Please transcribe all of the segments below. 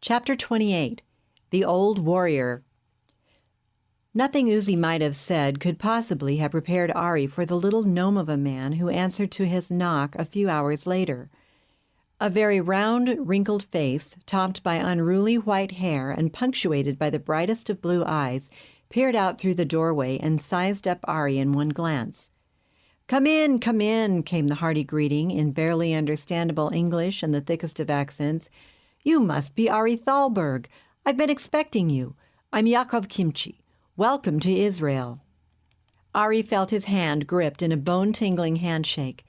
Chapter 28. The Old Warrior. Nothing Uzi might have said could possibly have prepared Ari for the little gnome of a man who answered to his knock a few hours later. A very round, wrinkled face, topped by unruly white hair and punctuated by the brightest of blue eyes, peered out through the doorway and sized up Ari in one glance. Come in, came the hearty greeting in barely understandable English and the thickest of accents. You must be Ari Thalberg. I've been expecting you. I'm Yakov Kimchy. Welcome to Israel. Ari felt his hand gripped in a bone-tingling handshake.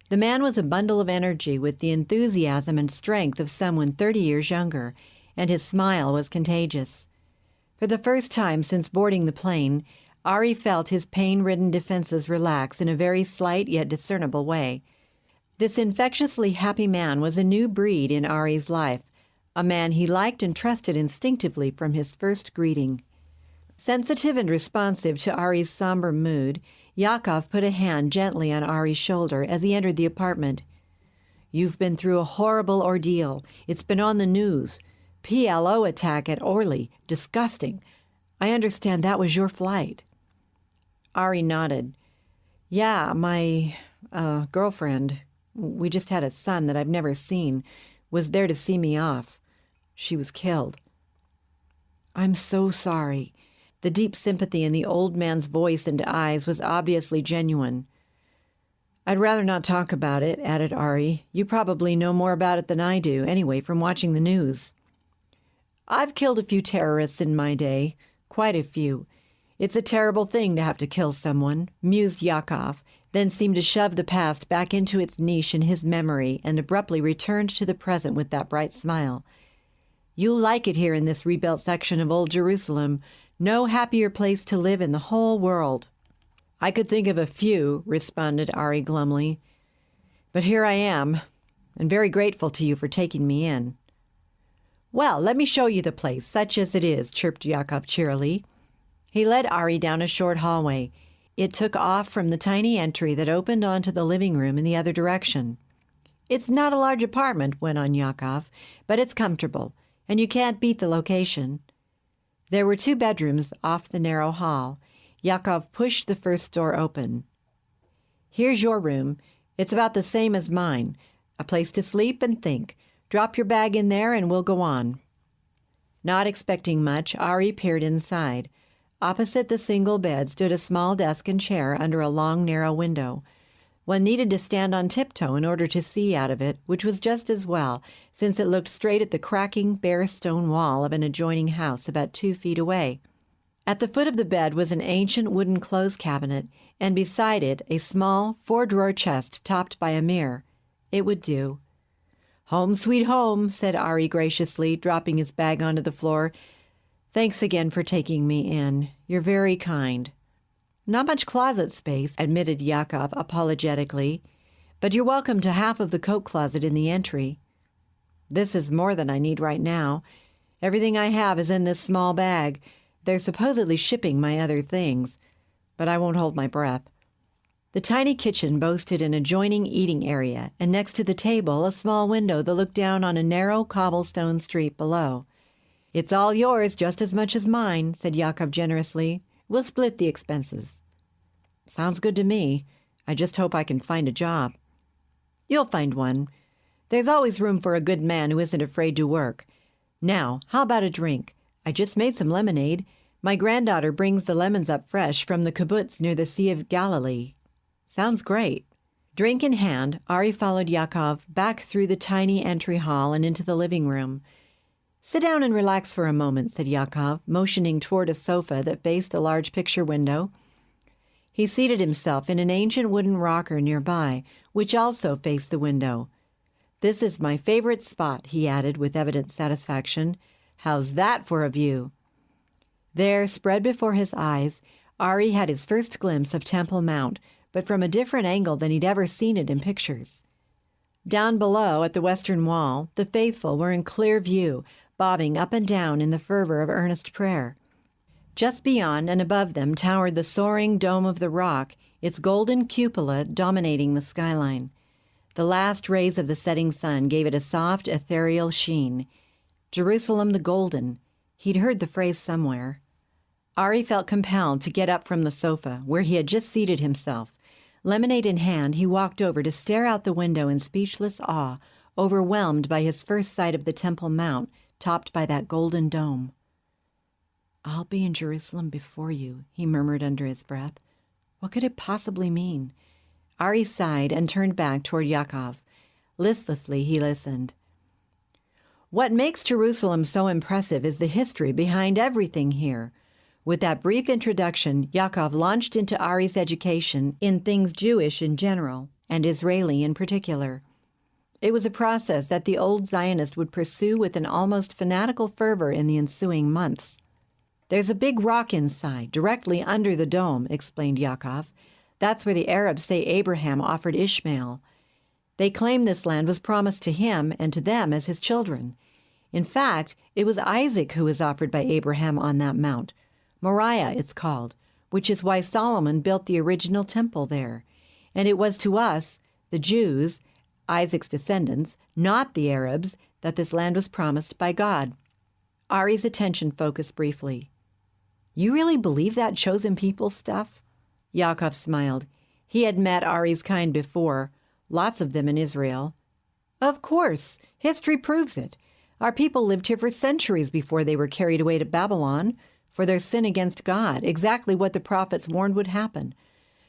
The man was a bundle of energy with the enthusiasm and strength of someone 30 years younger, and his smile was contagious. For the first time since boarding the plane, Ari felt his pain-ridden defenses relax in a very slight yet discernible way. This infectiously happy man was a new breed in Ari's life, a man he liked and trusted instinctively from his first greeting. Sensitive and responsive to Ari's somber mood, Yakov put a hand gently on Ari's shoulder as he entered the apartment. You've been through a horrible ordeal. It's been on the news. PLO attack at Orly. Disgusting. I understand that was your flight. Ari nodded. Yeah, my girlfriend, we just had a son that I've never seen, was there to see me off. She was killed. I'm so sorry. The deep sympathy in the old man's voice and eyes was obviously genuine. I'd rather not talk about it, added Ari. You probably know more about it than I do, anyway, from watching the news. I've killed a few terrorists in my day, quite a few. It's a terrible thing to have to kill someone, mused Yakov, then seemed to shove the past back into its niche in his memory and abruptly returned to the present with that bright smile. You'll like it here in this rebuilt section of Old Jerusalem. No happier place to live in the whole world. I could think of a few, responded Ari glumly. But here I am, and very grateful to you for taking me in. Well, let me show you the place, such as it is, chirped Yakov cheerily. He led Ari down a short hallway. It took off from the tiny entry that opened onto the living room in the other direction. It's not a large apartment, went on Yakov, but it's comfortable, and you can't beat the location. There were 2 bedrooms off the narrow hall. Yakov pushed the first door open. Here's your room. It's about the same as mine. A place to sleep and think. Drop your bag in there and we'll go on. Not expecting much, Ari peered inside. Opposite the single bed stood a small desk and chair under a long, narrow window. One needed to stand on tiptoe in order to see out of it, which was just as well, since it looked straight at the cracking, bare stone wall of an adjoining house about 2 feet away. At the foot of the bed was an ancient wooden clothes cabinet, and beside it a small 4-drawer chest topped by a mirror. It would do. Home sweet home, said Ari graciously, dropping his bag onto the floor. Thanks again for taking me in. You're very kind. Not much closet space, admitted Yakov apologetically, but you're welcome to half of the coat closet in the entry. This is more than I need right now. Everything I have is in this small bag. They're supposedly shipping my other things, but I won't hold my breath. The tiny kitchen boasted an adjoining eating area, and next to the table a small window that looked down on a narrow cobblestone street below. It's all yours just as much as mine, said Yakov generously. We'll split the expenses. Sounds good to me. I just hope I can find a job. You'll find one. There's always room for a good man who isn't afraid to work. Now, how about a drink? I just made some lemonade. My granddaughter brings the lemons up fresh from the kibbutz near the Sea of Galilee. Sounds great. Drink in hand, Ari followed Yakov back through the tiny entry hall and into the living room. Sit down and relax for a moment, said Yakov, motioning toward a sofa that faced a large picture window. He seated himself in an ancient wooden rocker nearby, which also faced the window. This is my favorite spot, he added with evident satisfaction. How's that for a view? There, spread before his eyes, Ari had his first glimpse of Temple Mount, but from a different angle than he'd ever seen it in pictures. Down below, at the western wall, the faithful were in clear view, bobbing up and down in the fervor of earnest prayer. Just beyond and above them towered the soaring dome of the rock, its golden cupola dominating the skyline. The last rays of the setting sun gave it a soft, ethereal sheen. Jerusalem the Golden. He'd heard the phrase somewhere. Ari felt compelled to get up from the sofa, where he had just seated himself. Lemonade in hand, he walked over to stare out the window in speechless awe, overwhelmed by his first sight of the Temple Mount, topped by that golden dome. "I'll be in Jerusalem before you," he murmured under his breath. What could it possibly mean? Ari sighed and turned back toward Yakov. Listlessly, he listened. "What makes Jerusalem so impressive is the history behind everything here." With that brief introduction, Yakov launched into Ari's education in things Jewish in general and Israeli in particular. It was a process that the old Zionist would pursue with an almost fanatical fervor in the ensuing months. "There's a big rock inside, directly under the dome," explained Yakov. "That's where the Arabs say Abraham offered Ishmael. They claim this land was promised to him and to them as his children. In fact, it was Isaac who was offered by Abraham on that mount. Moriah, it's called, which is why Solomon built the original temple there. And it was to us, the Jews, Isaac's descendants, not the Arabs, that this land was promised by God." Ari's attention focused briefly. "You really believe that chosen people stuff?" Yakov smiled. He had met Ari's kind before, lots of them in Israel. "Of course. History proves it. Our people lived here for centuries before they were carried away to Babylon for their sin against God, exactly what the prophets warned would happen.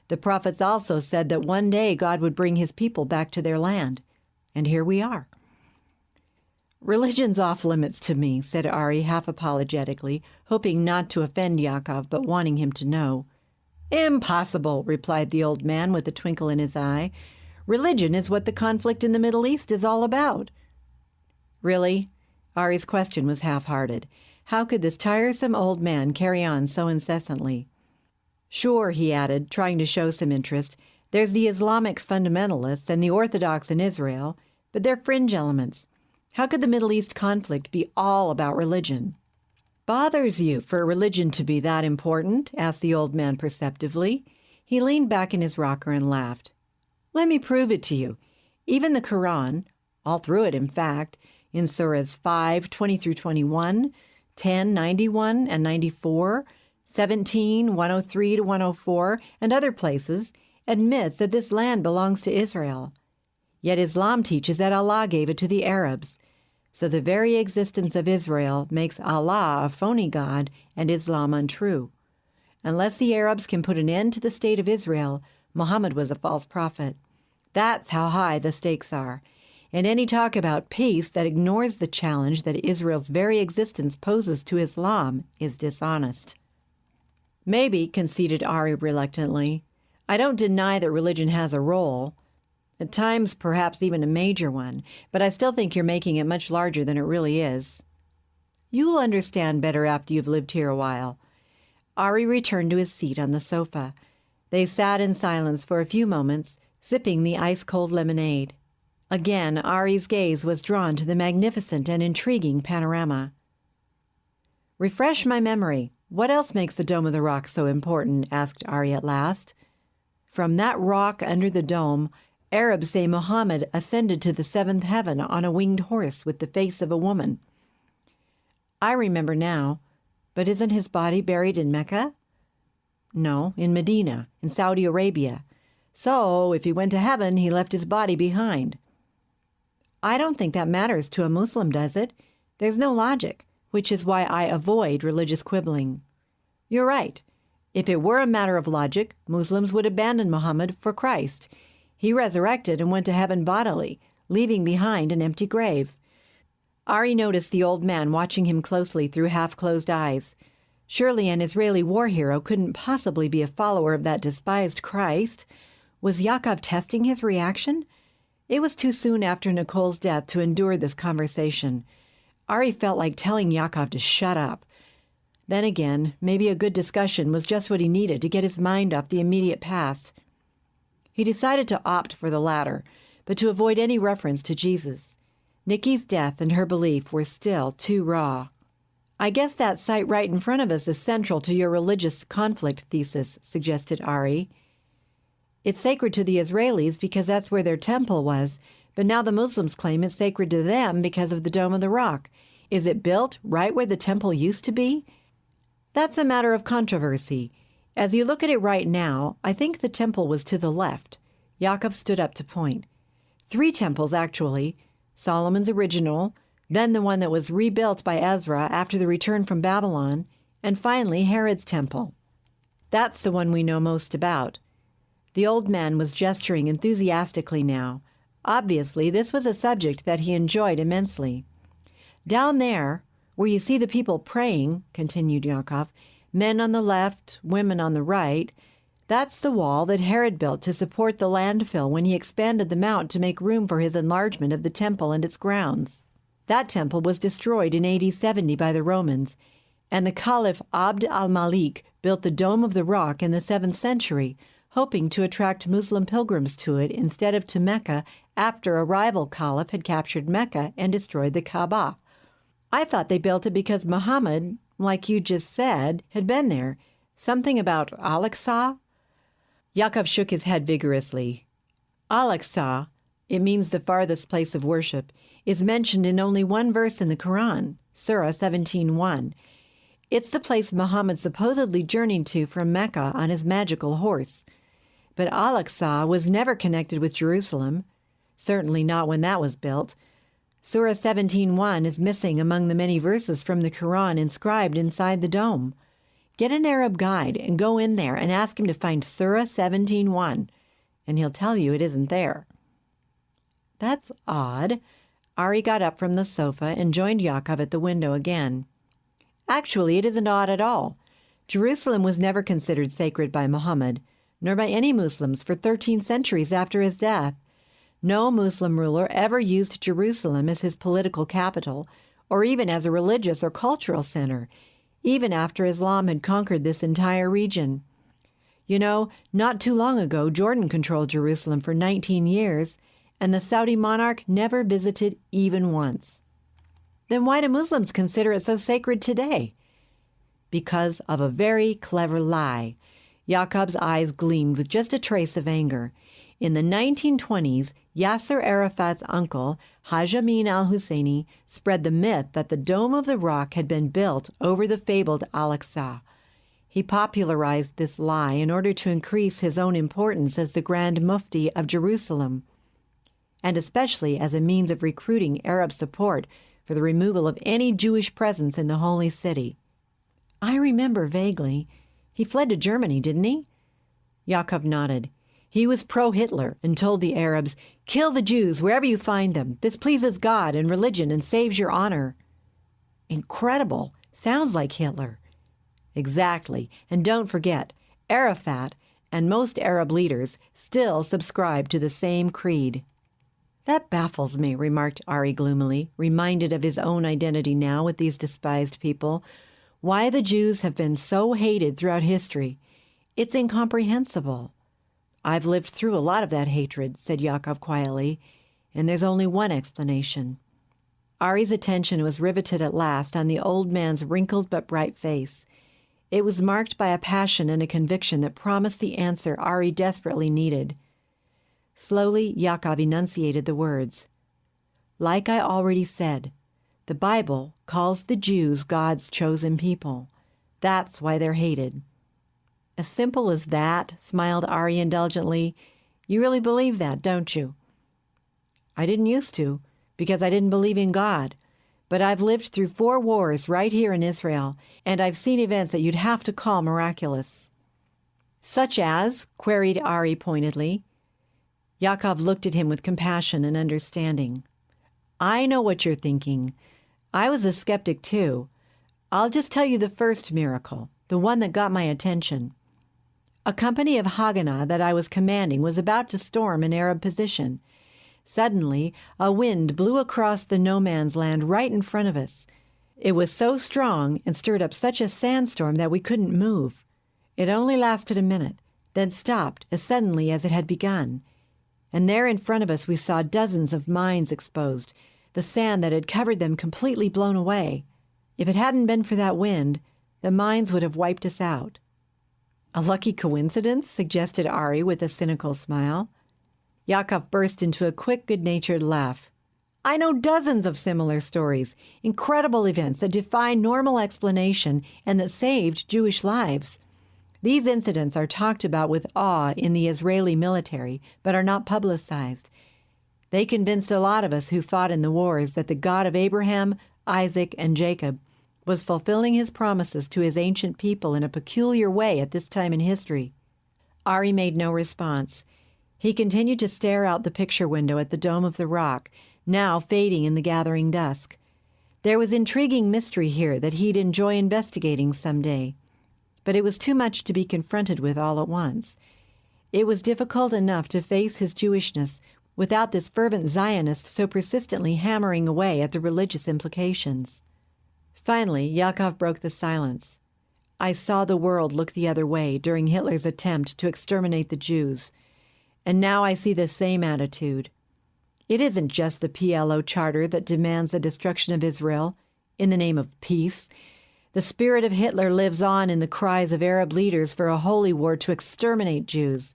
The prophets also said that one day God would bring his people back to their land. And here we are." "Religion's off limits to me," said Ari half apologetically, hoping not to offend Yakov but wanting him to know. "Impossible," replied the old man with a twinkle in his eye. "Religion is what the conflict in the Middle East is all about." "Really?" Ari's question was half-hearted. How could this tiresome old man carry on so incessantly? "Sure," he added, trying to show some interest. "There's the Islamic fundamentalists and the Orthodox in Israel, but they're fringe elements. How could the Middle East conflict be all about religion?" "Bothers you for religion to be that important?" asked the old man perceptively. He leaned back in his rocker and laughed. "Let me prove it to you. Even the Quran, all through it in fact, in surahs 5:20 through 21, 10:91 and 94, 17:103 to 104, and other places, admits that this land belongs to Israel. Yet Islam teaches that Allah gave it to the Arabs. So the very existence of Israel makes Allah a phony god and Islam untrue. Unless the Arabs can put an end to the state of Israel, Muhammad was a false prophet. That's how high the stakes are. And any talk about peace that ignores the challenge that Israel's very existence poses to Islam is dishonest." "Maybe," conceded Ari reluctantly. "I don't deny that religion has a role. At times, perhaps even a major one, but I still think you're making it much larger than it really is." "You'll understand better after you've lived here a while." Ari returned to his seat on the sofa. They sat in silence for a few moments, sipping the ice-cold lemonade. Again, Ari's gaze was drawn to the magnificent and intriguing panorama. "Refresh my memory. What else makes the Dome of the Rock so important?" asked Ari at last. "From that rock under the dome, Arabs say Muhammad ascended to the seventh heaven on a winged horse with the face of a woman." "I remember now. But isn't his body buried in Mecca?" "No, in Medina, in Saudi Arabia. So, if he went to heaven, he left his body behind." "I don't think that matters to a Muslim, does it? There's no logic, which is why I avoid religious quibbling." "You're right. If it were a matter of logic, Muslims would abandon Muhammad for Christ. He resurrected and went to heaven bodily, leaving behind an empty grave." Ari noticed the old man watching him closely through half-closed eyes. Surely an Israeli war hero couldn't possibly be a follower of that despised Christ. Was Yakov testing his reaction? It was too soon after Nicole's death to endure this conversation. Ari felt like telling Yakov to shut up. Then again, maybe a good discussion was just what he needed to get his mind off the immediate past. He decided to opt for the latter, but to avoid any reference to Jesus. Nikki's death and her belief were still too raw. "I guess that sight right in front of us is central to your religious conflict thesis," suggested Ari. "It's sacred to the Israelis because that's where their temple was, but now the Muslims claim it's sacred to them because of the Dome of the Rock. Is it built right where the temple used to be? That's a matter of controversy. As you look at it right now, I think the temple was to the left. Yakov stood up to point. 3 temples, actually. Solomon's original, then the one that was rebuilt by Ezra after the return from Babylon, and finally Herod's temple. That's the one we know most about. The old man was gesturing enthusiastically now. Obviously, this was a subject that he enjoyed immensely. Down there, where you see the people praying, continued Yakov, men on the left, women on the right, that's the wall that Herod built to support the landfill when he expanded the mount to make room for his enlargement of the temple and its grounds. That temple was destroyed in AD 70 by the Romans, and the Caliph Abd al-Malik built the Dome of the Rock in the 7th century, hoping to attract Muslim pilgrims to it instead of to Mecca after a rival caliph had captured Mecca and destroyed the Kaaba. I thought they built it because Muhammad, like you just said, had been there. Something about Al-Aqsa? Yakov shook his head vigorously. Al-Aqsa, it means the farthest place of worship, is mentioned in only one verse in the Quran, Surah 17:1. It's the place Muhammad supposedly journeyed to from Mecca on his magical horse. But Al-Aqsa was never connected with Jerusalem, certainly not when that was built. Surah 17:1 is missing among the many verses from the Quran inscribed inside the dome. Get an Arab guide and go in there and ask him to find Surah 17:1, and he'll tell you it isn't there. That's odd. Ari got up from the sofa and joined Yakov at the window again. Actually, it isn't odd at all. Jerusalem was never considered sacred by Muhammad, nor by any Muslims for 13 centuries after his death. No Muslim ruler ever used Jerusalem as his political capital, or even as a religious or cultural center, even after Islam had conquered this entire region. You know, not too long ago, Jordan controlled Jerusalem for 19 years, and the Saudi monarch never visited even once. Then why do Muslims consider it so sacred today? Because of a very clever lie. Yakov's eyes gleamed with just a trace of anger. In the 1920s, Yasser Arafat's uncle, Haj Amin al-Husseini, spread the myth that the Dome of the Rock had been built over the fabled Al-Aqsa. He popularized this lie in order to increase his own importance as the Grand Mufti of Jerusalem, and especially as a means of recruiting Arab support for the removal of any Jewish presence in the Holy City. I remember vaguely. He fled to Germany, didn't he? Yakov nodded. He was pro-Hitler and told the Arabs, "Kill the Jews wherever you find them. This pleases God and religion and saves your honor." Incredible. Sounds like Hitler. Exactly. And don't forget, Arafat and most Arab leaders still subscribe to the same creed. That baffles me, remarked Ari gloomily, reminded of his own identity now with these despised people. Why the Jews have been so hated throughout history. It's incomprehensible. I've lived through a lot of that hatred, said Yakov quietly, and there's only one explanation. Ari's attention was riveted at last on the old man's wrinkled but bright face. It was marked by a passion and a conviction that promised the answer Ari desperately needed. Slowly, Yakov enunciated the words. Like I already said, the Bible calls the Jews God's chosen people. That's why they're hated. As simple as that, smiled Ari indulgently. You really believe that, don't you? I didn't used to, because I didn't believe in God. But I've lived through 4 wars right here in Israel, and I've seen events that you'd have to call miraculous. Such as? Queried Ari pointedly. Yakov looked at him with compassion and understanding. I know what you're thinking. I was a skeptic too. I'll just tell you the first miracle, the one that got my attention. A company of Haganah that I was commanding was about to storm an Arab position. Suddenly, a wind blew across the no-man's land right in front of us. It was so strong and stirred up such a sandstorm that we couldn't move. It only lasted a minute, then stopped as suddenly as it had begun. And there in front of us we saw dozens of mines exposed, the sand that had covered them completely blown away. If it hadn't been for that wind, the mines would have wiped us out. A lucky coincidence, suggested Ari with a cynical smile. Yakov burst into a quick, good-natured laugh. I know dozens of similar stories, incredible events that defy normal explanation and that saved Jewish lives. These incidents are talked about with awe in the Israeli military, but are not publicized. They convinced a lot of us who fought in the wars that the God of Abraham, Isaac, and Jacob was fulfilling his promises to his ancient people in a peculiar way at this time in history. Ari made no response. He continued to stare out the picture window at the dome of the rock, now fading in the gathering dusk. There was intriguing mystery here that he'd enjoy investigating someday. But it was too much to be confronted with all at once. It was difficult enough to face his Jewishness without this fervent Zionist so persistently hammering away at the religious implications. Finally, Yakov broke the silence. I saw the world look the other way during Hitler's attempt to exterminate the Jews. And now I see the same attitude. It isn't just the PLO charter that demands the destruction of Israel in the name of peace. The spirit of Hitler lives on in the cries of Arab leaders for a holy war to exterminate Jews.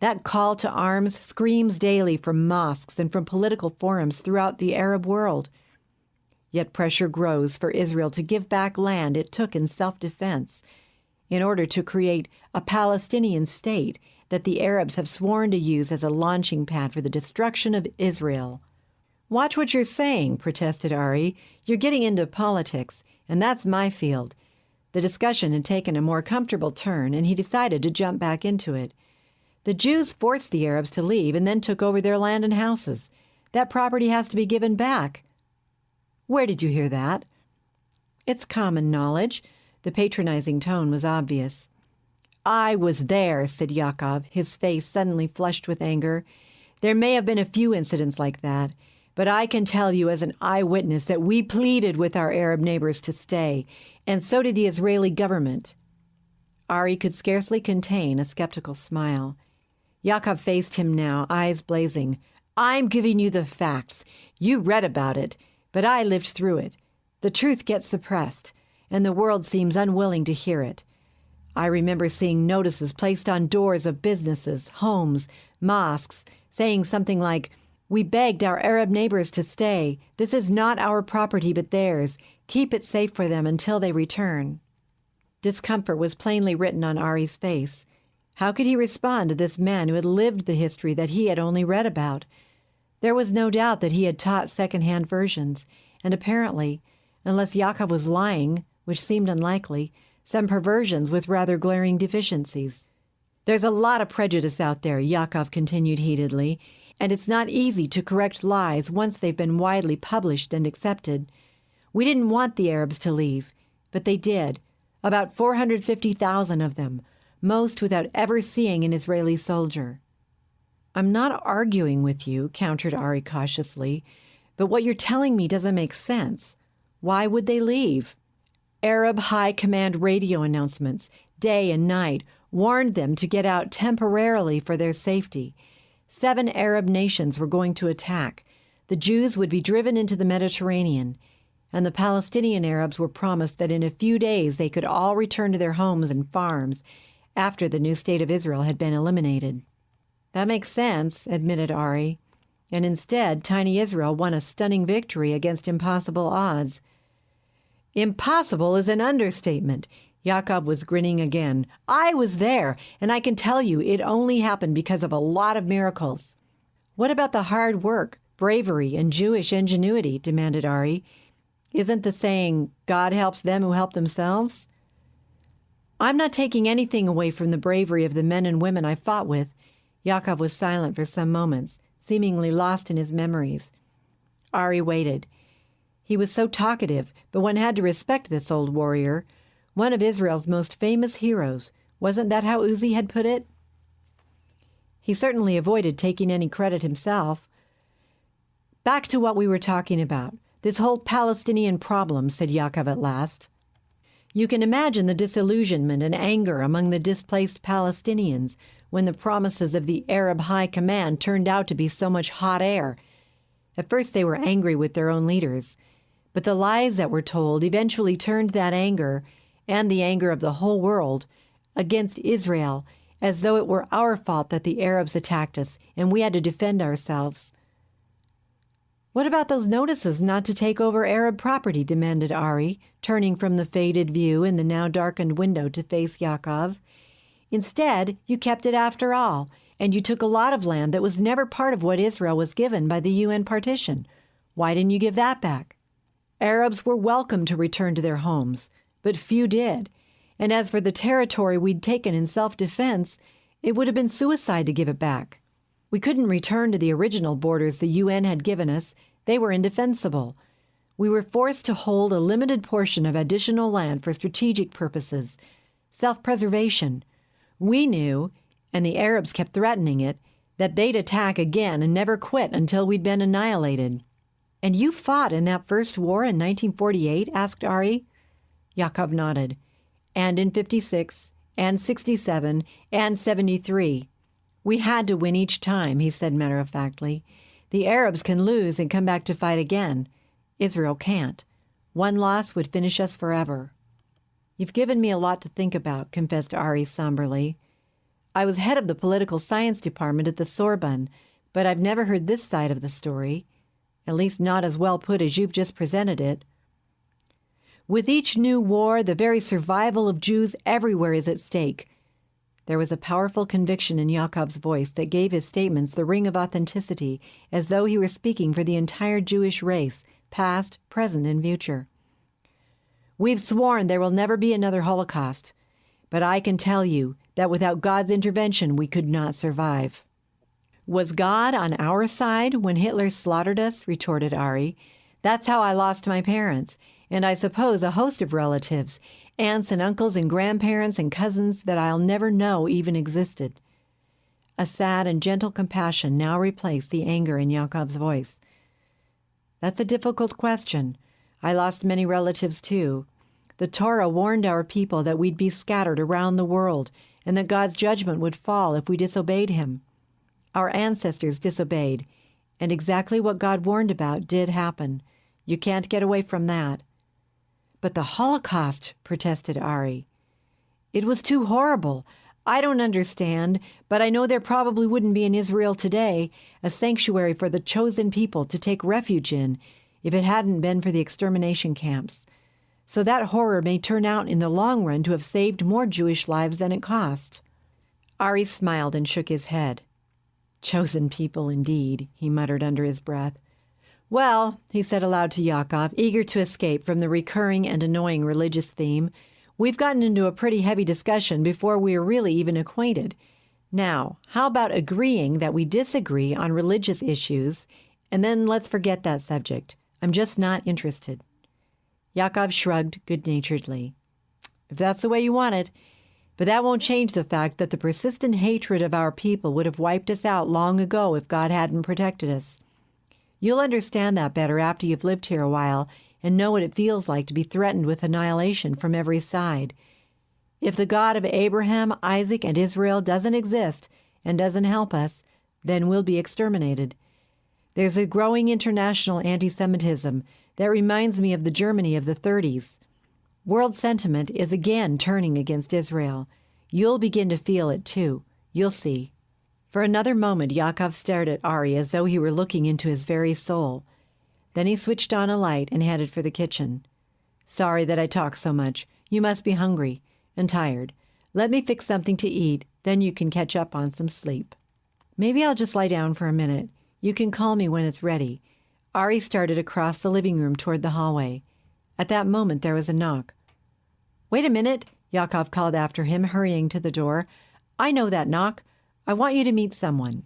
That call to arms screams daily from mosques and from political forums throughout the Arab world. Yet pressure grows for Israel to give back land it took in self-defense in order to create a Palestinian state that the Arabs have sworn to use as a launching pad for the destruction of Israel. Watch what you're saying, protested Ari. You're getting into politics, and that's my field. The discussion had taken a more comfortable turn, and he decided to jump back into it. The Jews forced the Arabs to leave and then took over their land and houses. That property has to be given back. Where did you hear that? It's common knowledge. The patronizing tone was obvious. I was there, said Yakov, his face suddenly flushed with anger. There may have been a few incidents like that, but I can tell you as an eyewitness that we pleaded with our Arab neighbors to stay, and so did the Israeli government. Ari could scarcely contain a skeptical smile. Yakov faced him now, eyes blazing. I'm giving you the facts. You read about it, but I lived through it. The truth gets suppressed, and the world seems unwilling to hear it. I remember seeing notices placed on doors of businesses, homes, mosques, saying something like, "We begged our Arab neighbors to stay. This is not our property but theirs. Keep it safe for them until they return." Discomfort was plainly written on Ari's face. How could he respond to this man who had lived the history that he had only read about? There was no doubt that he had taught second-hand versions, and apparently, unless Yakov was lying, which seemed unlikely, some perversions with rather glaring deficiencies. There's a lot of prejudice out there, Yakov continued heatedly, and it's not easy to correct lies once they've been widely published and accepted. We didn't want the Arabs to leave, but they did. About 450,000 of them, most without ever seeing an Israeli soldier. I'm not arguing with you, countered Ari cautiously, but what you're telling me doesn't make sense. Why would they leave? Arab High Command radio announcements, day and night, warned them to get out temporarily for their safety. 7 Arab nations were going to attack. The Jews would be driven into the Mediterranean, and the Palestinian Arabs were promised that in a few days they could all return to their homes and farms after the new state of Israel had been eliminated. That makes sense, admitted Ari. And instead, tiny Israel won a stunning victory against impossible odds. Impossible is an understatement. Yakov was grinning again. I was there, and I can tell you it only happened because of a lot of miracles. What about the hard work, bravery, and Jewish ingenuity? Demanded Ari. Isn't the saying, God helps them who help themselves? I'm not taking anything away from the bravery of the men and women I fought with. Yakov was silent for some moments, seemingly lost in his memories. Ari waited. He was so talkative, but one had to respect this old warrior, one of Israel's most famous heroes. Wasn't that how Uzi had put it? He certainly avoided taking any credit himself. Back to what we were talking about, this whole Palestinian problem, said Yakov at last. You can imagine the disillusionment and anger among the displaced Palestinians when the promises of the Arab High Command turned out to be so much hot air. At first they were angry with their own leaders, but the lies that were told eventually turned that anger, and the anger of the whole world, against Israel, as though it were our fault that the Arabs attacked us and we had to defend ourselves. "What about those notices not to take over Arab property?" demanded Ari, turning from the faded view in the now darkened window to face Yakov. "Instead, you kept it after all, and you took a lot of land that was never part of what Israel was given by the UN partition. Why didn't you give that back?" "Arabs were welcome to return to their homes, but few did. And as for the territory we'd taken in self-defense, it would have been suicide to give it back. We couldn't return to the original borders the UN had given us. They were indefensible. We were forced to hold a limited portion of additional land for strategic purposes, self-preservation. We knew, and the Arabs kept threatening it, that they'd attack again and never quit until we'd been annihilated." "And you fought in that first war in 1948? asked Ari. Yakov nodded. "And in 56, and 67, and 73. We had to win each time," he said matter-of-factly. "The Arabs can lose and come back to fight again. Israel can't. One loss would finish us forever." "You've given me a lot to think about," confessed Ari somberly. "I was head of the political science department at the Sorbonne, but I've never heard this side of the story. At least not as well put as you've just presented it. With each new war, the very survival of Jews everywhere is at stake." There was a powerful conviction in Yakov's voice that gave his statements the ring of authenticity, as though he were speaking for the entire Jewish race, past, present, and future. "We've sworn there will never be another Holocaust, but I can tell you that without God's intervention we could not survive." "Was God on our side when Hitler slaughtered us?" retorted Ari. "That's how I lost my parents, and I suppose a host of relatives, aunts and uncles and grandparents and cousins that I'll never know even existed." A sad and gentle compassion now replaced the anger in Yakov's voice. "That's a difficult question. I lost many relatives too. The Torah warned our people that we'd be scattered around the world and that God's judgment would fall if we disobeyed him. Our ancestors disobeyed, and exactly what God warned about did happen. You can't get away from that." "But the Holocaust," protested Ari. "It was too horrible. I don't understand, but I know there probably wouldn't be in Israel today a sanctuary for the chosen people to take refuge in if it hadn't been for the extermination camps. So that horror may turn out in the long run to have saved more Jewish lives than it cost." Ari smiled and shook his head. "Chosen people, indeed," he muttered under his breath. "Well," he said aloud to Yakov, eager to escape from the recurring and annoying religious theme, "we've gotten into a pretty heavy discussion before we are really even acquainted. Now, how about agreeing that we disagree on religious issues, and then let's forget that subject. I'm just not interested." Yakov shrugged good-naturedly. "If that's the way you want it. But that won't change the fact that the persistent hatred of our people would have wiped us out long ago if God hadn't protected us. You'll understand that better after you've lived here a while and know what it feels like to be threatened with annihilation from every side. If the God of Abraham, Isaac, and Israel doesn't exist and doesn't help us, then we'll be exterminated. There's a growing international anti-Semitism that reminds me of the Germany of the 30s. World sentiment is again turning against Israel. You'll begin to feel it, too. You'll see." For another moment, Yakov stared at Ari as though he were looking into his very soul. Then he switched on a light and headed for the kitchen. "Sorry that I talk so much. You must be hungry and tired. Let me fix something to eat, then you can catch up on some sleep." "Maybe I'll just lie down for a minute. You can call me when it's ready." Ari started across the living room toward the hallway. At that moment, there was a knock. "Wait a minute," Yakov called after him, hurrying to the door. "I know that knock. I want you to meet someone."